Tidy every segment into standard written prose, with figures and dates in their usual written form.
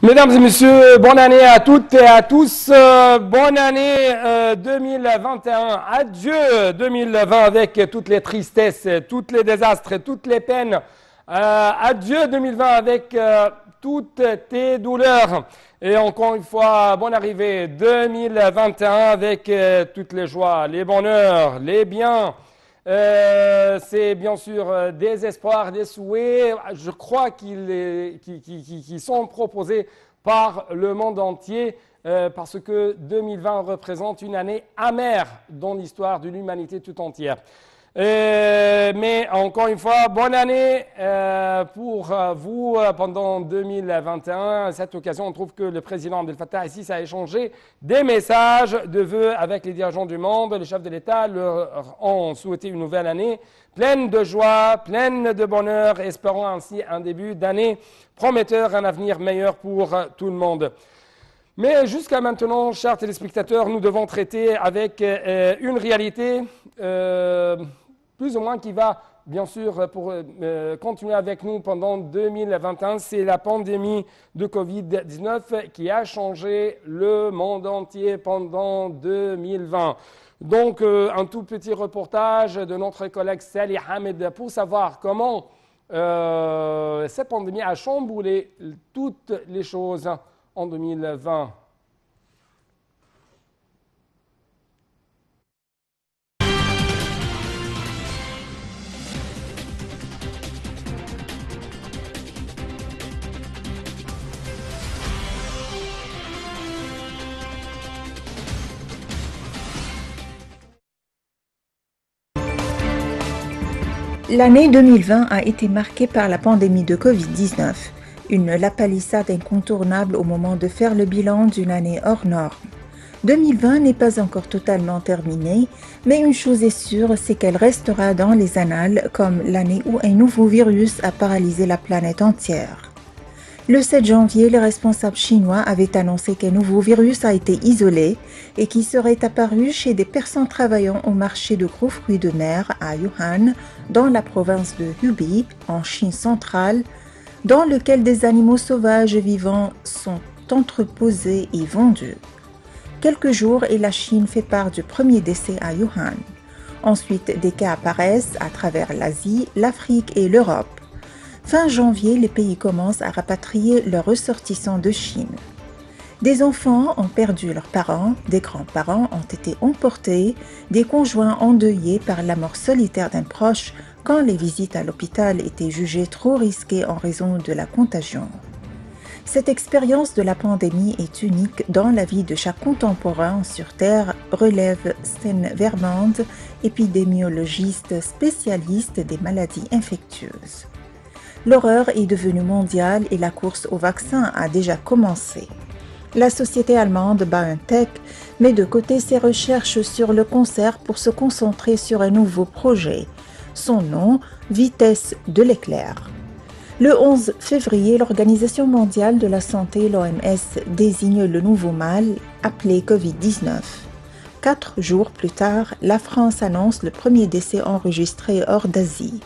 Mesdames et messieurs, bonne année à toutes et à tous. Bonne année 2021. Adieu 2020 avec toutes les tristesses, tous les désastres, toutes les peines. Adieu 2020 avec toutes tes douleurs. Et encore une fois, bonne arrivée 2021 avec toutes les joies, les bonheurs, les biens. C'est bien sûr des espoirs, des souhaits, je crois qui sont proposés par le monde entier parce que 2020 représente une année amère dans l'histoire de l'humanité tout entière. Mais encore une fois, bonne année pour vous pendant 2021. À cette occasion, on trouve que le président Abdel Fattah el-Sisi a échangé des messages de vœux avec les dirigeants du monde. Les chefs de l'État leur ont souhaité une nouvelle année pleine de joie, pleine de bonheur, espérant ainsi un début d'année prometteur, un avenir meilleur pour tout le monde. Mais jusqu'à maintenant, chers téléspectateurs, nous devons traiter avec une réalité plus ou moins qui va, bien sûr, pour continuer avec nous pendant 2021. C'est la pandémie de Covid-19 qui a changé le monde entier pendant 2020. Donc, un tout petit reportage de notre collègue Salih Hamed pour savoir comment cette pandémie a chamboulé toutes les choses en 2020. L'année 2020 a été marquée par la pandémie de Covid-19, une lapalissade incontournable au moment de faire le bilan d'une année hors norme. 2020 n'est pas encore totalement terminée, mais une chose est sûre, c'est qu'elle restera dans les annales comme l'année où un nouveau virus a paralysé la planète entière. Le 7 janvier, les responsables chinois avaient annoncé qu'un nouveau virus a été isolé et qui serait apparu chez des personnes travaillant au marché de gros fruits de mer à Wuhan, dans la province de Hubei, en Chine centrale, dans lequel des animaux sauvages vivants sont entreposés et vendus. Quelques jours et la Chine fait part du premier décès à Wuhan. Ensuite, des cas apparaissent à travers l'Asie, l'Afrique et l'Europe. Fin janvier, les pays commencent à rapatrier leurs ressortissants de Chine. Des enfants ont perdu leurs parents, des grands-parents ont été emportés, des conjoints endeuillés par la mort solitaire d'un proche quand les visites à l'hôpital étaient jugées trop risquées en raison de la contagion. Cette expérience de la pandémie est unique dans la vie de chaque contemporain sur Terre, relève Sten Vermand, épidémiologiste spécialiste des maladies infectieuses. L'horreur est devenue mondiale et la course au vaccin a déjà commencé. La société allemande BioNTech met de côté ses recherches sur le cancer pour se concentrer sur un nouveau projet. Son nom, vitesse de l'éclair. Le 11 février, l'Organisation mondiale de la santé, l'OMS, désigne le nouveau mal appelé Covid-19. 4 jours plus tard, la France annonce le premier décès enregistré hors d'Asie.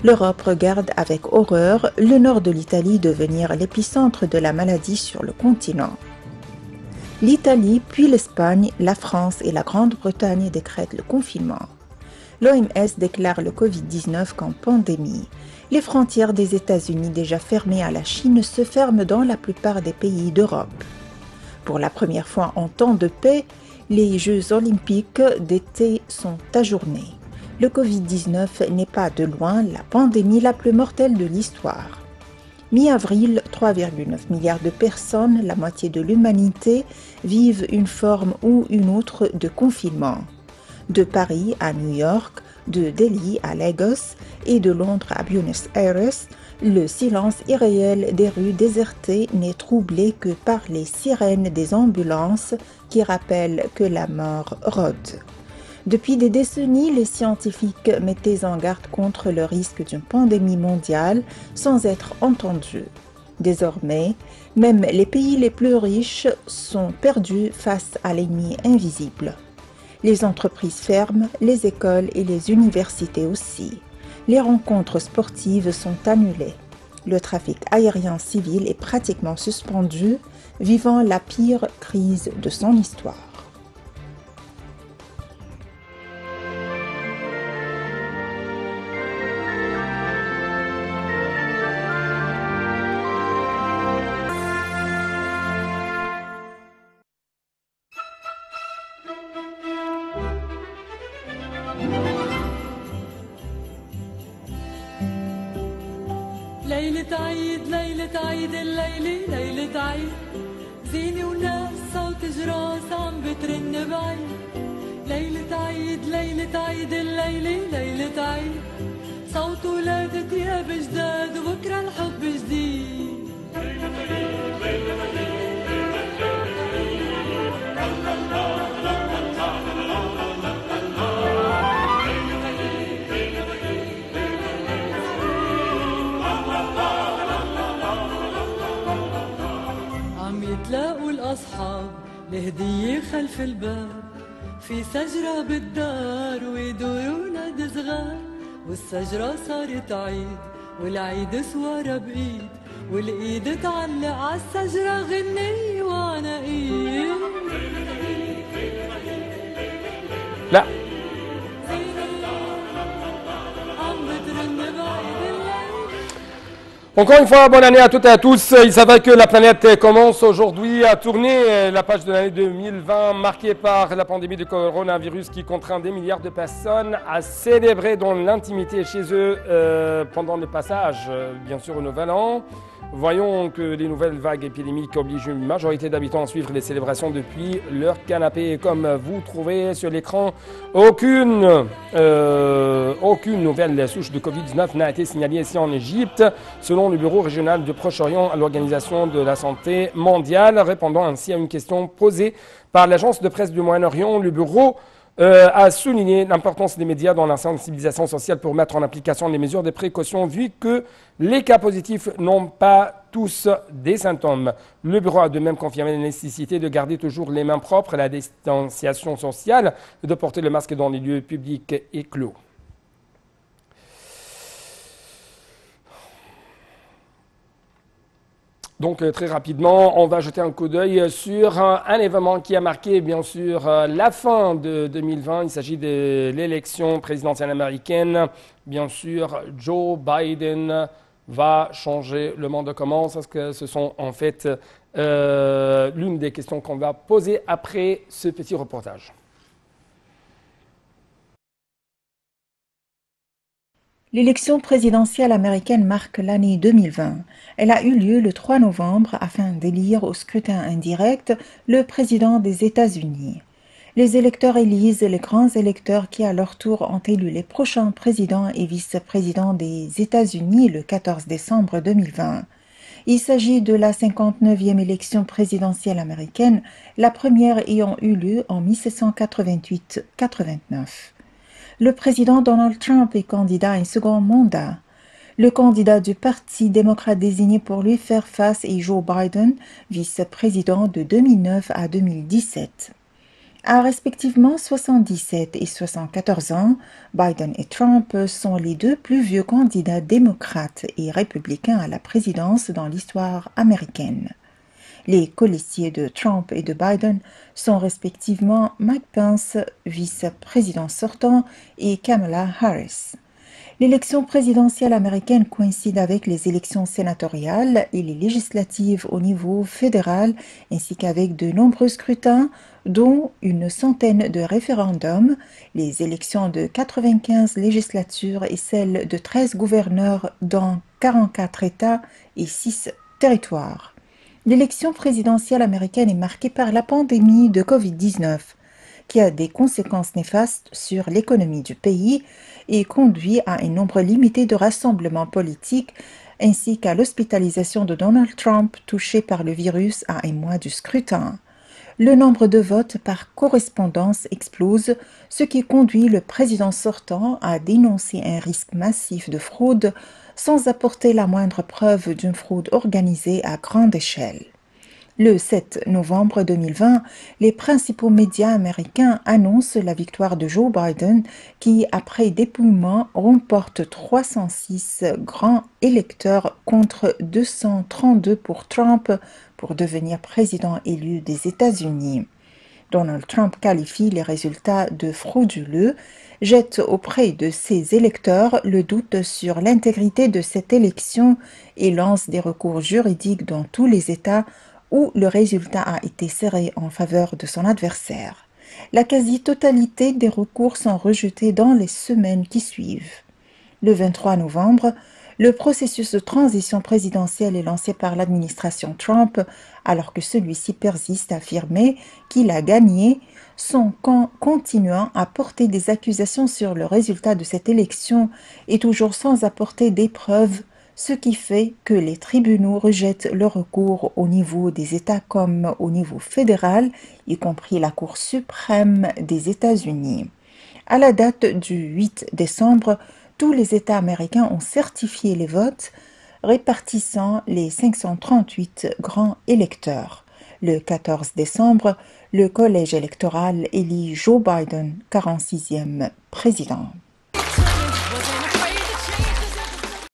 L'Europe regarde avec horreur le nord de l'Italie devenir l'épicentre de la maladie sur le continent. L'Italie, puis l'Espagne, la France et la Grande-Bretagne décrètent le confinement. L'OMS déclare le Covid-19 comme pandémie. Les frontières des États-Unis déjà fermées à la Chine se ferment dans la plupart des pays d'Europe. Pour la première fois en temps de paix, les Jeux olympiques d'été sont ajournés. Le Covid-19 n'est pas de loin la pandémie la plus mortelle de l'histoire. Mi-avril, 3,9 milliards de personnes, la moitié de l'humanité, vivent une forme ou une autre de confinement. De Paris à New York, de Delhi à Lagos et de Londres à Buenos Aires, le silence irréel des rues désertées n'est troublé que par les sirènes des ambulances qui rappellent que la mort rôde. Depuis des décennies, les scientifiques mettaient en garde contre le risque d'une pandémie mondiale sans être entendus. Désormais, même les pays les plus riches sont perdus face à l'ennemi invisible. Les entreprises ferment, les écoles et les universités aussi. Les rencontres sportives sont annulées. Le trafic aérien civil est pratiquement suspendu, vivant la pire crise de son histoire. ليلة عيد ليلة عيد الليلة ليلة عيد زينة وناس صوت جراس عم بترن بعيد ليلة عيد ليلة عيد الليلة ليلة عيد صوت ولادة تياب جداد وبكرة الحب جديد ليلة عيد ليلة عيد يتلاقوا الأصحاب لهدية خلف الباب في شجرة بالدار ويدوروا نادي صغار والشجرة صارت عيد والعيد سوارة بإيد والإيد تعلق عالشجرة غنية وعناقيد لا. Encore une fois, bonne année à toutes et à tous. Il s'avère que la planète commence aujourd'hui à tourner. La page de l'année 2020 marquée par la pandémie de coronavirus qui contraint des milliards de personnes à célébrer dans l'intimité chez eux pendant le passage, bien sûr, au Nouvel An. Voyons que les nouvelles vagues épidémiques obligent une majorité d'habitants à suivre les célébrations depuis leur canapé. Comme vous trouvez sur l'écran, aucune nouvelle souche de Covid-19 n'a été signalée ici en Égypte, selon le Bureau régional du Proche-Orient à l'Organisation de la Santé mondiale. Répondant ainsi à une question posée par l'agence de presse du Moyen-Orient, le Bureau a souligné l'importance des médias dans la sensibilisation sociale pour mettre en application les mesures de précaution vu que les cas positifs n'ont pas tous des symptômes. Le bureau a de même confirmé la nécessité de garder toujours les mains propres, la distanciation sociale et de porter le masque dans les lieux publics et clos. Donc très rapidement, on va jeter un coup d'œil sur un événement qui a marqué bien sûr la fin de 2020. Il s'agit de l'élection présidentielle américaine. Bien sûr, Joe Biden va changer le monde. Comment? Parce que ce sont en fait l'une des questions qu'on va poser après ce petit reportage. L'élection présidentielle américaine marque l'année 2020. Elle a eu lieu le 3 novembre afin d'élire au scrutin indirect le président des États-Unis. Les électeurs élisent les grands électeurs qui à leur tour ont élu les prochains présidents et vice-présidents des États-Unis le 14 décembre 2020. Il s'agit de la 59e élection présidentielle américaine, la première ayant eu lieu en 1788-89. Le président Donald Trump est candidat à un second mandat. Le candidat du Parti démocrate désigné pour lui faire face est Joe Biden, vice-président de 2009 à 2017. À respectivement 77 et 74 ans, Biden et Trump sont les deux plus vieux candidats démocrates et républicains à la présidence dans l'histoire américaine. Les colistiers de Trump et de Biden sont respectivement Mike Pence, vice-président sortant, et Kamala Harris. L'élection présidentielle américaine coïncide avec les élections sénatoriales et les législatives au niveau fédéral, ainsi qu'avec de nombreux scrutins, dont une centaine de référendums, les élections de 95 législatures et celles de 13 gouverneurs dans 44 États et 6 territoires. L'élection présidentielle américaine est marquée par la pandémie de Covid-19, qui a des conséquences néfastes sur l'économie du pays et conduit à un nombre limité de rassemblements politiques, ainsi qu'à l'hospitalisation de Donald Trump touché par le virus à un mois du scrutin. Le nombre de votes par correspondance explose, ce qui conduit le président sortant à dénoncer un risque massif de fraude sans apporter la moindre preuve d'une fraude organisée à grande échelle. Le 7 novembre 2020, les principaux médias américains annoncent la victoire de Joe Biden qui, après dépouillement, remporte 306 grands électeurs contre 232 pour Trump pour devenir président élu des États-Unis. Donald Trump qualifie les résultats de frauduleux, jette auprès de ses électeurs le doute sur l'intégrité de cette élection et lance des recours juridiques dans tous les États où le résultat a été serré en faveur de son adversaire. La quasi-totalité des recours sont rejetés dans les semaines qui suivent. Le 23 novembre, le processus de transition présidentielle est lancé par l'administration Trump, alors que celui-ci persiste à affirmer qu'il a gagné, son camp continuant à porter des accusations sur le résultat de cette élection et toujours sans apporter des preuves, ce qui fait que les tribunaux rejettent le recours au niveau des États comme au niveau fédéral, y compris la Cour suprême des États-Unis. À la date du 8 décembre, tous les États américains ont certifié les votes, répartissant les 538 grands électeurs. Le 14 décembre, le collège électoral élit Joe Biden 46e président.